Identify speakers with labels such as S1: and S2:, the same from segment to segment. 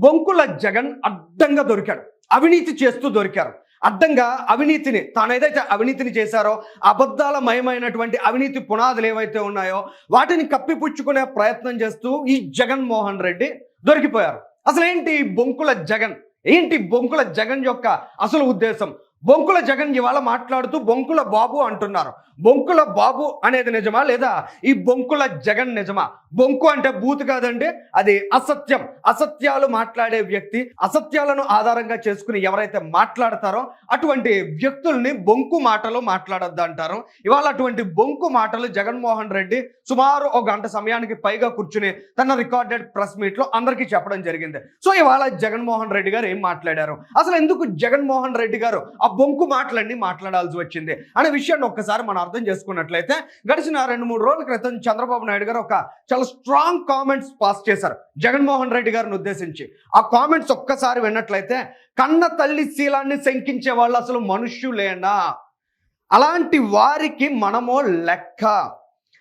S1: బొంకుల జగన్ అడ్డంగా దొరికాడు. అవినీతి చేస్తూ దొరికారు. అడ్డంగా అవినీతిని తానేదైతే అవినీతిని చేశారో అబద్ధాల మయమైనటువంటి అవినీతి పునాదులు ఏవైతే ఉన్నాయో వాటిని కప్పిపుచ్చుకునే ప్రయత్నం చేస్తూ ఈ జగన్మోహన్ రెడ్డి దొరికిపోయారు. అసలు ఏంటి బొంకుల జగన్, ఏంటి బొంకుల జగన్ యొక్క అసలు ఉద్దేశం? బొంకుల జగన్ ఇవాళ మాట్లాడుతూ బొంకుల బాబు అంటున్నారు. బొంకుల బాబు అనేది నిజమా లేదా ఈ బొంకుల జగన్ నిజమా? బొంకు అంటే బూత్ కాదండి, అది అసత్యం. అసత్యాలు మాట్లాడే వ్యక్తి, అసత్యాలను ఆధారంగా చేసుకుని ఎవరైతే మాట్లాడతారో అటువంటి వ్యక్తుల్ని బొంకు మాటలు మాట్లాడొద్దు అంటారు. ఇవాళ అటువంటి బొంకు మాటలు జగన్మోహన్ రెడ్డి సుమారు ఒక గంట సమయానికి పైగా కూర్చుని తన రికార్డెడ్ ప్రెస్ మీట్ లో అందరికీ చెప్పడం జరిగింది. సో ఇవాళ జగన్మోహన్ రెడ్డి గారు ఏం మాట్లాడారు, అసలు ఎందుకు జగన్మోహన్ రెడ్డి గారు ఆ బొంకు మాటలన్నీ మాట్లాడాల్సి వచ్చింది అనే విషయాన్ని ఒక్కసారి మనం అర్థం చేసుకున్నట్లయితే, గడిచిన 2-3 రోజుల క్రితం చంద్రబాబు నాయుడు గారు ఒక చాలా స్ట్రాంగ్ కామెంట్స్ పాస్ చేశారు జగన్మోహన్ రెడ్డి గారిని ఉద్దేశించి. ఆ కామెంట్స్ ఒక్కసారి విన్నట్లయితే, కన్న తల్లి శీలాన్ని శంకించే వాళ్ళు అసలు మనుష్యులేనా, అలాంటి వారికి మనమో లెక్క,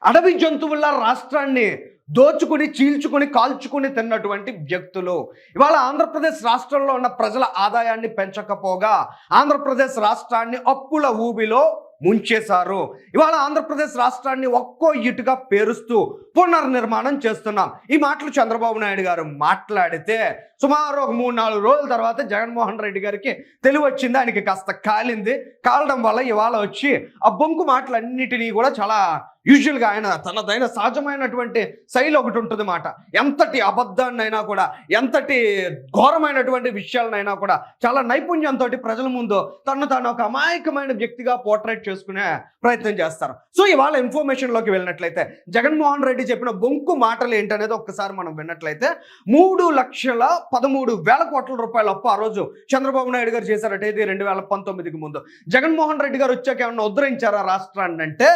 S1: అడవి జంతువుల రాష్ట్రాన్ని దోచుకుని చీల్చుకుని కాల్చుకుని తిన్నటువంటి వ్యక్తులు ఇవాళ ఆంధ్రప్రదేశ్ రాష్ట్రంలో ఉన్న ప్రజల ఆదాయాన్ని పెంచకపోగా ఆంధ్రప్రదేశ్ రాష్ట్రాన్ని అప్పుల ఊబిలో ముంచేశారు. ఇవాళ ఆంధ్రప్రదేశ్ రాష్ట్రాన్ని ఒక్కో ఇటుగా పేరుస్తూ పునర్నిర్మాణం చేస్తున్నాం. ఈ మాటలు చంద్రబాబు నాయుడు గారు మాట్లాడితే సుమారు ఒక 3-4 రోజుల తర్వాత జగన్మోహన్ రెడ్డి గారికి తెలివి వచ్చింది. ఆయనకి కాస్త కాలడం వల్ల ఇవాళ వచ్చి ఆ బొంకు మాటలన్నిటినీ కూడా చాలా యూజువల్గా ఆయన తనదైన సహజమైనటువంటి శైలి ఒకటి ఉంటుంది మాట. ఎంతటి అబద్ధాన్నైనా కూడా, ఎంతటి ఘోరమైనటువంటి విషయాలనైనా కూడా చాలా నైపుణ్యంతో ప్రజల ముందు తాను ఒక అమాయకమైన వ్యక్తిగా పోర్ట్రేట్ చేసుకునే ప్రయత్నం చేస్తారు. సో ఇవాళ ఇన్ఫర్మేషన్లోకి వెళ్ళినట్లయితే జగన్మోహన్ రెడ్డి చెప్పిన బొంకు మాటలు ఏంటనేది ఒక్కసారి మనం విన్నట్లయితే, 3,13,000 కోట్ల రూపాయల అప్పు ఆ రోజు చంద్రబాబు నాయుడు గారు చేశారట. ఇది 2019కి ముందు. జగన్మోహన్ రెడ్డి గారు వచ్చాక ఏమన్నా ఉద్ధరించారా రాష్ట్రాన్ని అంటే,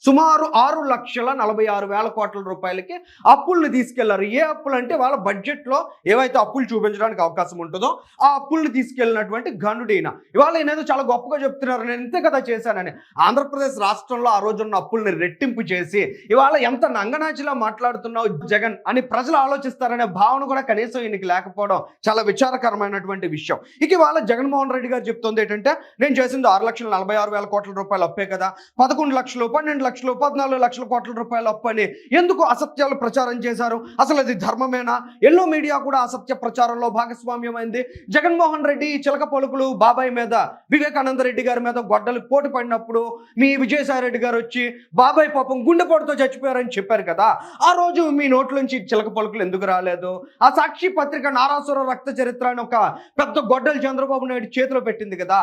S1: సుమారు 6,46,000 కోట్ల రూపాయలకి అప్పుల్ని తీసుకెళ్లారు. ఏ అప్పులు అంటే వాళ్ళ బడ్జెట్లో ఏవైతే అప్పులు చూపించడానికి అవకాశం ఉంటుందో ఆ అప్పుల్ని తీసుకెళ్ళినటువంటి గనుడీన. ఇవాళ నేనేదో చాలా గొప్పగా చెప్తున్నారు, నేను ఇంతే కదా చేశానని. ఆంధ్రప్రదేశ్ రాష్ట్రంలో ఆ రోజున్న అప్పుల్ని రెట్టింపు చేసి ఇవాళ ఎంత నంగనాచిలా మాట్లాడుతున్నావు జగన్ అని ప్రజలు ఆలోచిస్తారనే భావన కూడా కనీసం ఈయనకి లేకపోవడం చాలా విచారకరమైనటువంటి విషయం. ఇక ఇవాళ జగన్మోహన్ రెడ్డి గారు చెప్తుంది ఏంటంటే, నేను చేసింది 6,46,000 కోట్ల రూపాయలు అప్పే కదా, 11 లక్షలు, 12 లక్షలు, 14 లక్షల కోట్ల రూపాయల అప్పు అని ఎందుకు అసత్యాలు ప్రచారం చేశారు? అసలు అది ధర్మమేనా? ఎల్లో మీడియా కూడా అసత్య ప్రచారంలో భాగస్వామ్యమైంది. జగన్మోహన్ రెడ్డి చిలక పలుకులు బాబాయ్ మీద, వివేకానంద రెడ్డి గారి మీద గొడ్డలు పోటీ పడినప్పుడు మీ విజయసాయి రెడ్డి గారు వచ్చి బాబాయ్ పాపం గుండెపోటుతో చచ్చిపోయారని చెప్పారు కదా, ఆ రోజు మీ నోట్లోంచి చిలక పలుకులు ఎందుకు రాలేదు? ఆ సాక్షి పత్రిక నారాసుర రక్త చరిత్ర అని ఒక పెద్ద గొడ్డలు చంద్రబాబు నాయుడు చేతిలో పెట్టింది కదా,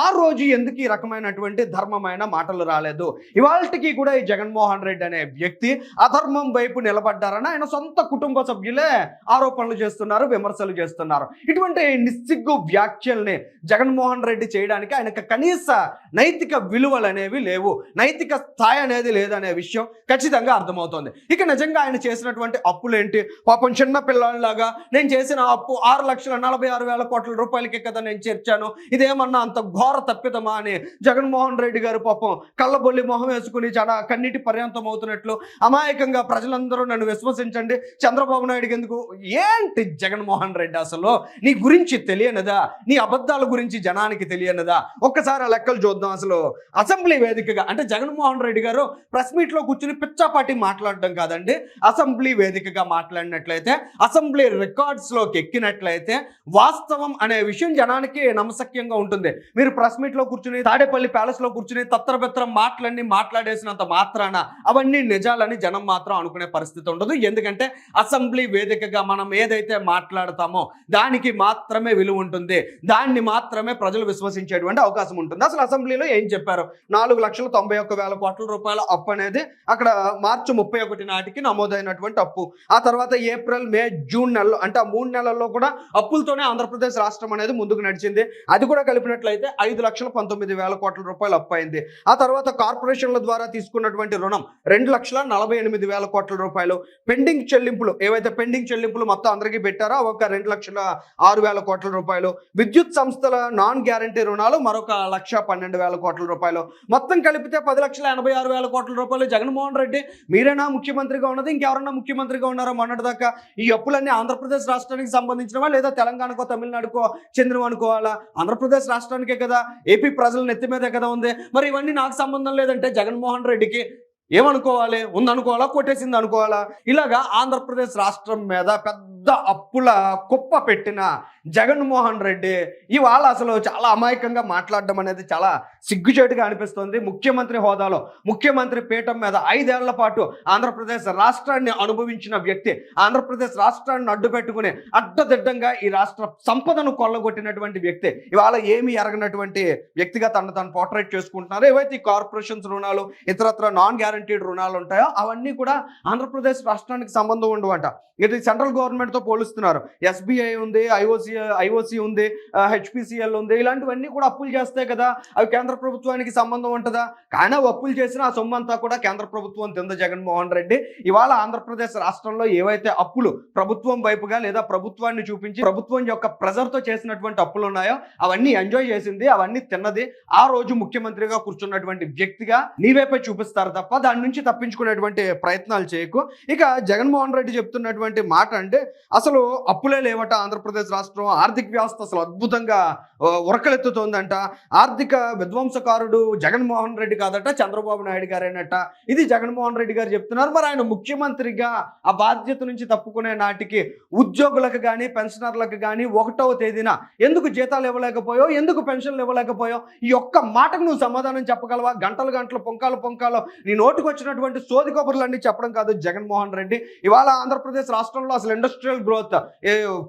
S1: ఆ రోజు ఎందుకు ఈ రకమైనటువంటి ధర్మమైన మాటలు రాలేదు? ఇవాళకి కూడా ఈ జగన్మోహన్ రెడ్డి అనే వ్యక్తి అధర్మం వైపు నిలబడ్డారని ఆయన సొంత కుటుంబ సభ్యులే ఆరోపణలు చేస్తున్నారు, విమర్శలు చేస్తున్నారు. ఇటువంటి నిస్సిగ్గు వ్యాఖ్యల్ని జగన్మోహన్ రెడ్డి చేయడానికి ఆయనకు కనీస నైతిక విలువలు అనేవి లేవు, నైతిక స్థాయి అనేది లేదనే విషయం ఖచ్చితంగా అర్థమవుతోంది. ఇక నిజంగా ఆయన చేసినటువంటి అప్పులేంటి? పాపం చిన్న పిల్లలాగా నేను చేసిన అప్పు 6,46,000 కోట్ల రూపాయలకి కదా నేను చేర్చాను, ఇదేమన్నా అంత ఘోర తప్పిదమా అని జగన్మోహన్ రెడ్డి గారు పాపం కళ్ళబొల్లి మొహం వేసుకుని చాలా కన్నీటి పర్యంతం అవుతున్నట్లు అమాయకంగా ప్రజలందరూ నన్ను విశ్వసించండి, చంద్రబాబు నాయుడుకి ఎందుకు? ఏంటి జగన్మోహన్ రెడ్డి, అసలు నీ గురించి తెలియనిదా? నీ అబద్ధాల గురించి జనానికి తెలియనిదా? ఒక్కసారి ఆ లెక్కలు చూద్దాం. అసలు అసెంబ్లీ వేదికగా అంటే జగన్మోహన్ రెడ్డి గారు ప్రెస్ మీట్ లో కూర్చుని పిచ్చాపాటి మాట్లాడడం కాదండి, అసెంబ్లీ వేదికగా మాట్లాడినట్లయితే, అసెంబ్లీ రికార్డ్స్ లోకి ఎక్కినట్లయితే వాస్తవం అనే విషయం జనానికి నమ్మశక్యంగా ఉంటుంది. మీరు ప్రెస్ మీట్ లో కూర్చుని తాడేపల్లి ప్యాలెస్ లో కూర్చుని తత్తరబెత్తర మాటలన్నీ మాట్లాడేసినంత మాత్రాన అవన్నీ నిజాలని జనం మాత్రం అనుకునే పరిస్థితి ఉండదు. ఎందుకంటే అసెంబ్లీ వేదికగా మనం ఏదైతే మాట్లాడతామో దానికి మాత్రమే విలువ ఉంటుంది, దాన్ని మాత్రమే ప్రజలు విశ్వసించేటువంటి అవకాశం ఉంటుంది. అసలు అసెంబ్లీలో ఏం చెప్పారు? 4,91,000 కోట్ల రూపాయల అప్పు అనేది అక్కడ మార్చి 31 నాటికి నమోదైనటువంటి అప్పు. ఆ తర్వాత ఏప్రిల్, మే, జూన్ నెలలో అంటే ఆ 3 నెలల్లో కూడా అప్పులతోనే ఆంధ్రప్రదేశ్ రాష్ట్రం అనేది ముందుకు నడిచింది. అది కూడా కలిపినట్లయితే 5,19,000 కోట్ల రూపాయలు అప్పు అయింది. ఆ తర్వాత కార్పొరేషన్ల ద్వారా తీసుకున్నటువంటి రుణం 2,48,000 కోట్ల రూపాయలు. పెండింగ్ చెల్లింపులు ఏవైతే పెండింగ్ చెల్లింపులు మొత్తం అందరికీ పెట్టారో ఒక 2,06,000 కోట్ల రూపాయలు. విద్యుత్ సంస్థల నాన్ గ్యారంటీ రుణాలు మరొక 1,12,000 కోట్ల రూపాయలు. మొత్తం కలిపితే 10,86,000 కోట్ల రూపాయలు. జగన్మోహన్ రెడ్డి మీరేనా ముఖ్యమంత్రిగా ఉన్నది, ఇంకెవరన్నా ముఖ్యమంత్రిగా ఉన్నారో మొన్నటిదాకా? ఈ అప్పులన్నీ ఆంధ్రప్రదేశ్ రాష్ట్రానికి సంబంధించినవా లేదా తెలంగాణకో తమిళనాడుకో చెందినవి అనుకోవాలా? ఆంధ్రప్రదేశ్ రాష్ట్రానికే కదా, ఏపీ ప్రజల నెత్తి మీదే కదా ఉంది. మరి ఇవన్నీ నాకు సంబంధం లేదంటే జగన్మోహన్ రెడ్డికి ఏమనుకోవాలి? ఉందనుకోవాలా, కొట్టేసింది అనుకోవాలా? ఇలాగా ఆంధ్రప్రదేశ్ రాష్ట్రం మీద పెద్ద అప్పుల కుప్ప పెట్టిన జగన్మోహన్ రెడ్డి ఇవాళ అసలు చాలా అమాయకంగా మాట్లాడడం అనేది చాలా సిగ్గుచేటుగా అనిపిస్తుంది. ముఖ్యమంత్రి హోదాలో ముఖ్యమంత్రి పీఠం మీద 5 ఏళ్ల పాటు ఆంధ్రప్రదేశ్ రాష్ట్రాన్ని అనుభవించిన వ్యక్తి, ఆంధ్రప్రదేశ్ రాష్ట్రాన్ని అడ్డు పెట్టుకుని అడ్డదిడ్డంగా ఈ రాష్ట్ర సంపదను కొల్లగొట్టినటువంటి వ్యక్తి ఇవాళ ఏమీ ఎరగనటువంటి వ్యక్తిగా తను పోర్ట్రేట్ చేసుకుంటున్నారు. ఏవైతే ఈ కార్పొరేషన్స్ రుణాలు, ఇతరత్ర నాన్ గ్యారంటీడ్ రుణాలు ఉంటాయో అవన్నీ కూడా ఆంధ్రప్రదేశ్ రాష్ట్రానికి సంబంధం ఉండవంట. ఇది సెంట్రల్ గవర్నమెంట్తో పోలుస్తున్నారు. ఎస్బీఐ ఉంది, ఐఓసి ఉంది, హెచ్పిసిఎల్ ఉంది. ఇలాంటివన్నీ కూడా అప్పులు చేస్తాయి కదా, అవి కేంద్ర ప్రభుత్వానికి సంబంధం ఉంటుందా? కానీ అప్పులు చేసిన ఆ సొమ్ము అంతా కూడా కేంద్ర ప్రభుత్వం తింద జగన్మోహన్ రెడ్డి. ఇవాళ ఆంధ్రప్రదేశ్ రాష్ట్రంలో ఏవైతే అప్పులు ప్రభుత్వం వైపుగా లేదా ప్రభుత్వాన్ని చూపించి ప్రభుత్వం యొక్క ప్రెజర్తో చేసినటువంటి అప్పులు ఉన్నాయో అవన్నీ ఎంజాయ్ చేసింది, అవన్నీ తిన్నది ఆ రోజు ముఖ్యమంత్రిగా కూర్చున్నటువంటి వ్యక్తిగా నీవైపే చూపిస్తారు తప్ప దాని నుంచి తప్పించుకునేటువంటి ప్రయత్నాలు చేయకు. ఇక జగన్మోహన్ రెడ్డి చెప్తున్నటువంటి మాట అంటే అసలు అప్పులే లేవట ఆంధ్రప్రదేశ్ రాష్ట్రం, ఆర్థిక వ్యవస్థ అసలు అద్భుతంగా ఉరకలెత్తుతోందట. ఆర్థిక విధ్వంసకారుడు జగన్మోహన్ రెడ్డి కాదట, చంద్రబాబు నాయుడు గారేనట. ఇది జగన్మోహన్ రెడ్డి గారు చెప్తున్నారు. మరి ఆయన ముఖ్యమంత్రిగా ఆ బాధ్యత నుంచి తప్పుకునే నాటికి ఉద్యోగులకు కానీ పెన్షనర్లకు కానీ 1వ తేదీన ఎందుకు జీతాలు ఇవ్వలేకపోయో, ఎందుకు పెన్షన్లు ఇవ్వలేకపోయో, ఈ ఒక్క మాటకు నువ్వు సమాధానం చెప్పగలవా? గంటలు గంటలు పొంకాలు నీ నోటుకు వచ్చినటువంటి సోది కబుర్లన్నీ చెప్పడం కాదు జగన్మోహన్ రెడ్డి. ఇవాళ ఆంధ్రప్రదేశ్ రాష్ట్రంలో అసలు ఇండస్ట్రియల్ గ్రోత్,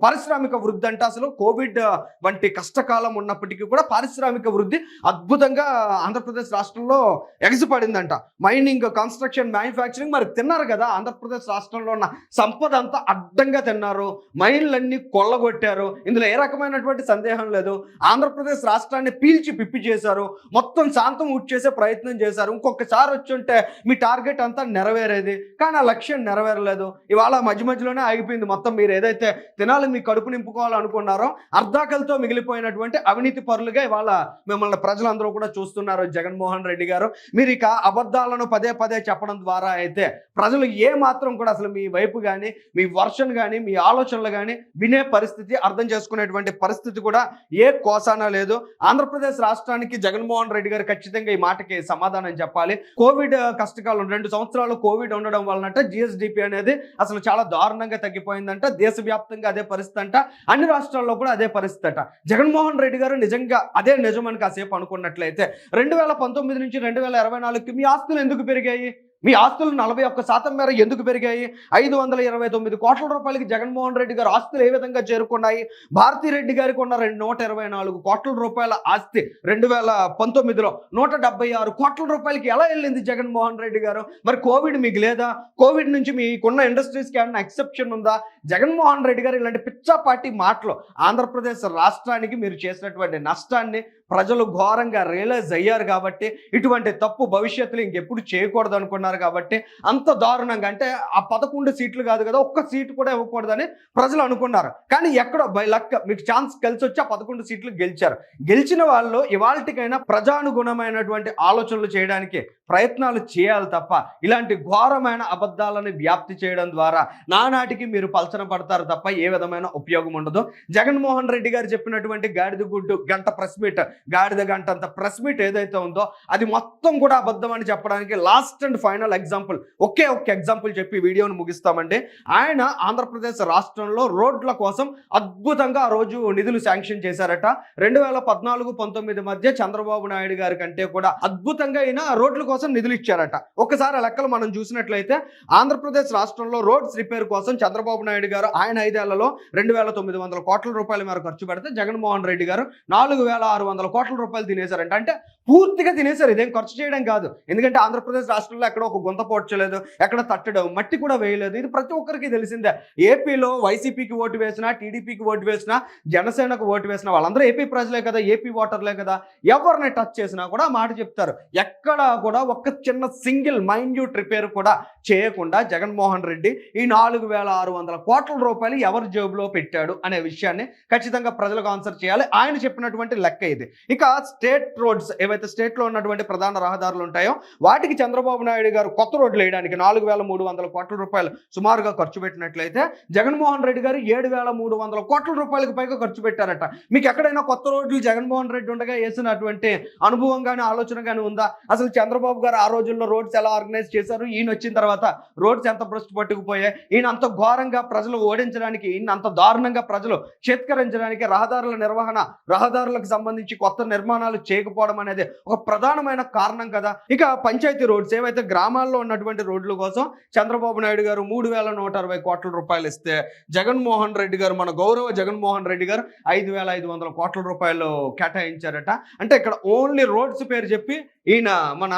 S1: పారిశ్రామిక వృద్ధి అంటే అసలు కోవిడ్ వంటి కష్టకాలం ఉన్నప్పటికీ కూడా పారిశ్రామిక వృద్ధి అద్భుతంగా ఆంధ్రప్రదేశ్ రాష్ట్రంలో ఎగసిపడిందంట. మైనింగ్, కన్స్ట్రక్షన్, మ్యానుఫ్యాక్చరింగ్ మరి తిన్నారు కదా. ఆంధ్రప్రదేశ్ రాష్ట్రంలో ఉన్న సంపద అంతా అడ్డంగా తిన్నారు, మైన్లన్నీ కొల్లగొట్టారు. ఇందులో ఏ రకమైనటువంటి సందేహం లేదు. ఆంధ్రప్రదేశ్ రాష్ట్రాన్ని పీల్చి పిప్పి చేశారు, మొత్తం శాంతం ఉచ్చేసే ప్రయత్నం చేశారు. ఇంకొకసారి వచ్చుంటే మీ టార్గెట్ అంతా నెరవేరేది, కానీ ఆ లక్ష్యం నెరవేరలేదు. ఇవాళ మధ్యలోనే ఆగిపోయింది మొత్తం. మీరు ఏదైతే తినాలి, మీ కడుపు నింపుకోవాలనుకున్నారో అర్ధాకలతో మిగిలిపోయినటువంటి అవినీతి పరులుగా ఇవాళ మిమ్మల్ని ప్రజలందరూ కూడా చూస్తున్నారు. జగన్మోహన్ రెడ్డి గారు మీరు ఇక అబద్ధాలను పదే చెప్పడం ద్వారా అయితే ప్రజలు ఏ మాత్రం కూడా అసలు మీ వైపు కానీ, మీ వర్షన్ కానీ, మీ ఆలోచనలు కానీ వినే పరిస్థితి, అర్థం చేసుకునేటువంటి పరిస్థితి కూడా ఏ కోసానా లేదు. ఆంధ్రప్రదేశ్ రాష్ట్రానికి జగన్మోహన్ రెడ్డి గారు ఖచ్చితంగా ఈ మాటకి సమాధానం చెప్పాలి. కోవిడ్ కష్టకాలం 2 సంవత్సరాలు కోవిడ్ ఉండడం వలనట జిఎస్డిపి అనేది అసలు చాలా దారుణంగా తగ్గిపోయిందంట. దేశవ్యాప్తంగా అదే పరిస్థితి అంట, అన్ని రాష్ట్రాల్లో కూడా అదే పరిస్థితి అట. జగన్మోహన్ రెడ్డి గారు నిజంగా అదే నిజమని కాసేపు అనుకున్నట్లయితే 2019 నుంచి 2024కి మీ ఆస్తులు ఎందుకు పెరిగాయి? మీ ఆస్తులు 41% మేర ఎందుకు పెరిగాయి? 529 కోట్ల రూపాయలకి జగన్మోహన్ రెడ్డి గారు ఆస్తులు ఏ విధంగా చేరుకున్నాయి? భారతిరెడ్డి గారికి ఉన్న 124 కోట్ల రూపాయల ఆస్తి 2019లో 176 కోట్ల రూపాయలకి ఎలా వెళ్ళింది జగన్మోహన్ రెడ్డి గారు? మరి కోవిడ్ మీకు లేదా? కోవిడ్ నుంచి మీకున్న ఇండస్ట్రీస్కి ఏమన్నా ఎక్సెప్షన్ ఉందా? జగన్మోహన్ రెడ్డి గారు ఇలాంటి పిచ్చాపాటి మాటలు ఆంధ్రప్రదేశ్ రాష్ట్రానికి మీరు చేసినటువంటి నష్టాన్ని ప్రజలు ఘోరంగా రియలైజ్ అయ్యారు కాబట్టి, ఇటువంటి తప్పు భవిష్యత్తులో ఇంకెప్పుడు చేయకూడదు అనుకున్నారు కాబట్టి అంత దారుణంగా, అంటే ఆ 11 సీట్లు కాదు కదా, ఒక్క సీటు కూడా ఇవ్వకూడదని ప్రజలు అనుకున్నారు. కానీ ఎక్కడో బై లక్ మీకు ఛాన్స్ కలిసి వచ్చి ఆ 11 సీట్లు గెలిచారు. గెలిచిన వాళ్ళు ఇవాళకైనా ప్రజానుగుణమైనటువంటి ఆలోచనలు చేయడానికి ప్రయత్నాలు చేయాలి తప్ప ఇలాంటి ఘోరమైన అబద్ధాలను వ్యాప్తి చేయడం ద్వారా నానాటికి మీరు పలచన పడతారు తప్ప ఏ విధమైన ఉపయోగం ఉండదు. జగన్మోహన్ రెడ్డి గారు చెప్పినటువంటి గాడిద గుడ్డు గంట ప్రెస్ మీట్, గాడిద గంట అంత ప్రెస్ మీట్ ఏదైతే ఉందో అది మొత్తం కూడా అబద్ధం అని చెప్పడానికి last and final example, okay example చెప్పి వీడియోను ముగిస్తామండి. ఆయన ఆంధ్రప్రదేశ్ రాష్ట్రంలో రోడ్ల కోసం అద్భుతంగా ఆ రోజు నిధులు శాంక్షన్ చేశారట. 2014-19 మధ్య చంద్రబాబు నాయుడు గారి కంటే కూడా అద్భుతంగా అయినా రోడ్ల కోసం నిధులు ఇచ్చారట. ఒకసారి ఆ లెక్కలు మనం చూసినట్లయితే ఆంధ్రప్రదేశ్ రాష్ట్రంలో రోడ్స్ రిపేర్ కోసం చంద్రబాబు నాయుడు గారు ఆయన 5 ఏళ్లలో 2,900 కోట్ల రూపాయల మేర ఖర్చు పెడితే జగన్మోహన్ రెడ్డి గారు 4,600 వందల కోట్ల రూపాయలు తినేశారంట. అంటే పూర్తిగా తినేశారు. ఇదేం ఖర్చు చేయడం కాదు. ఎందుకంటే ఆంధ్రప్రదేశ్ రాష్ట్రంలో ఎక్కడ ఒక గుంత పోడ్చలేదు, ఎక్కడ తట్టడం మట్టి కూడా వేయలేదు. ఇది ప్రతి ఒక్కరికి తెలిసిందే. ఏపీలో వైసీపీకి ఓటు వేసినా, టీడీపీకి ఓటు వేసినా, జనసేనకు ఓటు వేసినా వాళ్ళందరూ ఏపీ ప్రజలే కదా, ఏపీ ఓటర్లే కదా. ఎవరిని టచ్ చేసినా కూడా మాట చెప్తారు. ఎక్కడా కూడా ఒక్క చిన్న సింగిల్ మైన్యూట్ రిపేర్ కూడా చేయకుండా జగన్మోహన్ రెడ్డి ఈ 4,600 కోట్ల రూపాయలు ఎవరి జేబులో పెట్టాడు అనే విషయాన్ని ఖచ్చితంగా ప్రజలకు ఆన్సర్ చేయాలి. ఆయన చెప్పినటువంటి లెక్క ఇది. ఇక స్టేట్ రోడ్స్ ఏవైతే స్టేట్లో ఉన్నటువంటి ప్రధాన రహదారులు ఉంటాయో వాటికి చంద్రబాబు నాయుడు గారు కొత్త రోడ్లు వేయడానికి 4,300 కోట్ల రూపాయలు సుమారుగా ఖర్చు పెట్టినట్లయితే జగన్మోహన్ రెడ్డి గారు 7,300 కోట్ల రూపాయలకు పైగా ఖర్చు పెట్టారట. మీకు ఎక్కడైనా కొత్త రోడ్లు జగన్మోహన్ రెడ్డి ఉండగా వేసినటువంటి అనుభవం కానీ ఆలోచన కానీ ఉందా? అసలు చంద్రబాబు గారు ఆ రోజుల్లో రోడ్స్ ఎలా ఆర్గనైజ్ చేశారు, ఈయన వచ్చిన తర్వాత రోడ్స్ ఎంత భ్రష్టు పట్టుకుపోయాయి, ఈయన అంత ఘోరంగా ప్రజలు ఓడించడానికి, ఈయన అంత దారుణంగా ప్రజలు చేత్కరించడానికి రహదారుల నిర్వహణ, రహదారులకు సంబంధించి కొత్త నిర్మాణాలు చేయకపోవడం అనేది ఒక ప్రధానమైన కారణం కదా. ఇక పంచాయతీ రోడ్స్ ఏవైతే గ్రామాల్లో ఉన్నటువంటి రోడ్ల కోసం చంద్రబాబు నాయుడు గారు 3,160 కోట్ల రూపాయలు ఇస్తే జగన్మోహన్ రెడ్డి గారు, మన గౌరవ జగన్మోహన్ రెడ్డి గారు 5,500 కోట్ల రూపాయలు కేటాయించారట. అంటే ఇక్కడ ఓన్లీ రోడ్స్ పేరు చెప్పి ఈయన మన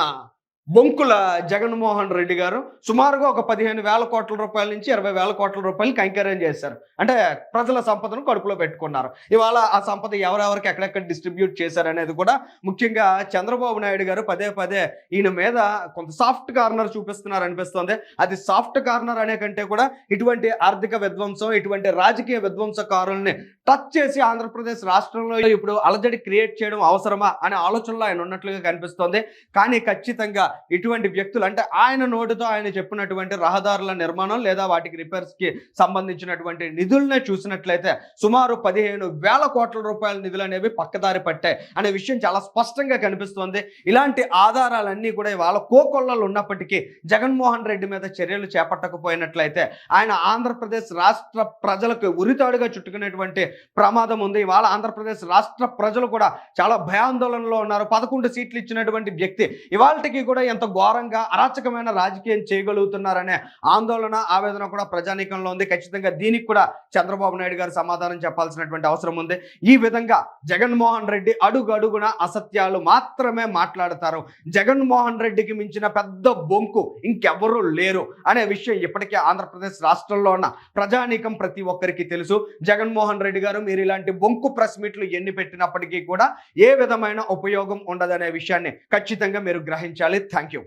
S1: బొంకుల జగన్మోహన్ రెడ్డి గారు సుమారుగా ఒక 15,000 కోట్ల రూపాయల నుంచి 20,000 కోట్ల రూపాయలు కైంకర్యం చేశారు. అంటే ప్రజల సంపదను కడుపులో పెట్టుకున్నారు. ఇవాళ ఆ సంపద ఎవరెవరికి ఎక్కడెక్కడ డిస్ట్రిబ్యూట్ చేశారనేది కూడా ముఖ్యంగా చంద్రబాబు నాయుడు గారు పదే పదే ఈయన మీద కొంత సాఫ్ట్ కార్నర్ చూపిస్తున్నారు అనిపిస్తుంది. అది సాఫ్ట్ కార్నర్ అనే కంటే కూడా ఇటువంటి ఆర్థిక విధ్వంసం, ఇటువంటి రాజకీయ విధ్వంసకారుల్ని టచ్ చేసి ఆంధ్రప్రదేశ్ రాష్ట్రంలో ఇప్పుడు అలజడి క్రియేట్ చేయడం అవసరమా అనే ఆలోచనలో ఆయన ఉన్నట్లుగా కనిపిస్తోంది. కానీ ఖచ్చితంగా ఇటువంటి వ్యక్తులు, అంటే ఆయన నోటితో ఆయన చెప్పినటువంటి రహదారుల నిర్మాణం లేదా వాటికి రిపేర్స్కి సంబంధించినటువంటి నిధులనే చూసినట్లయితే సుమారు 15,000 కోట్ల రూపాయల నిధులు అనేవి పక్కదారి పట్టాయి అనే విషయం చాలా స్పష్టంగా కనిపిస్తోంది. ఇలాంటి ఆధారాలన్నీ కూడా ఇవాళ కోకొల్లలు ఉన్నప్పటికీ జగన్మోహన్ రెడ్డి మీద చర్యలు చేపట్టకపోయినట్లయితే ఆయన ఆంధ్రప్రదేశ్ రాష్ట్ర ప్రజలకు ఉరితాడుగా చుట్టుకునేటువంటి ప్రమాదం ఉంది. ఇవాళ ఆంధ్రప్రదేశ్ రాష్ట్ర ప్రజలు కూడా చాలా భయాందోళనలో ఉన్నారు. 11 సీట్లు ఇచ్చినటువంటి వ్యక్తి ఇవాళకి కూడా ఎంత ఘోరంగా అరాచకమైన రాజకీయం చేయగలుగుతున్నారనే ఆందోళన, ఆవేదన కూడా ప్రజానీకంలో ఉంది. ఖచ్చితంగా దీనికి కూడా చంద్రబాబు నాయుడు గారు సమాధానం చెప్పాల్సినటువంటి అవసరం ఉంది. ఈ విధంగా జగన్మోహన్ రెడ్డి అడుగడుగున అసత్యాలు మాత్రమే మాట్లాడతారు. జగన్మోహన్ రెడ్డికి మించిన పెద్ద బొంకు ఇంకెవరూ లేరు అనే విషయం ఇప్పటికే ఆంధ్రప్రదేశ్ రాష్ట్రంలో ఉన్న ప్రజానీకం ప్రతి ఒక్కరికి తెలుసు. జగన్మోహన్ రెడ్డి గారు మీరు ఇలాంటి బొంకు ప్రెస్ మీట్లు ఎన్ని పెట్టినప్పటికీ కూడా ఏ విధమైన ఉపయోగం ఉండదనే విషయాన్ని ఖచ్చితంగా మీరు గ్రహించాలి. Thank you.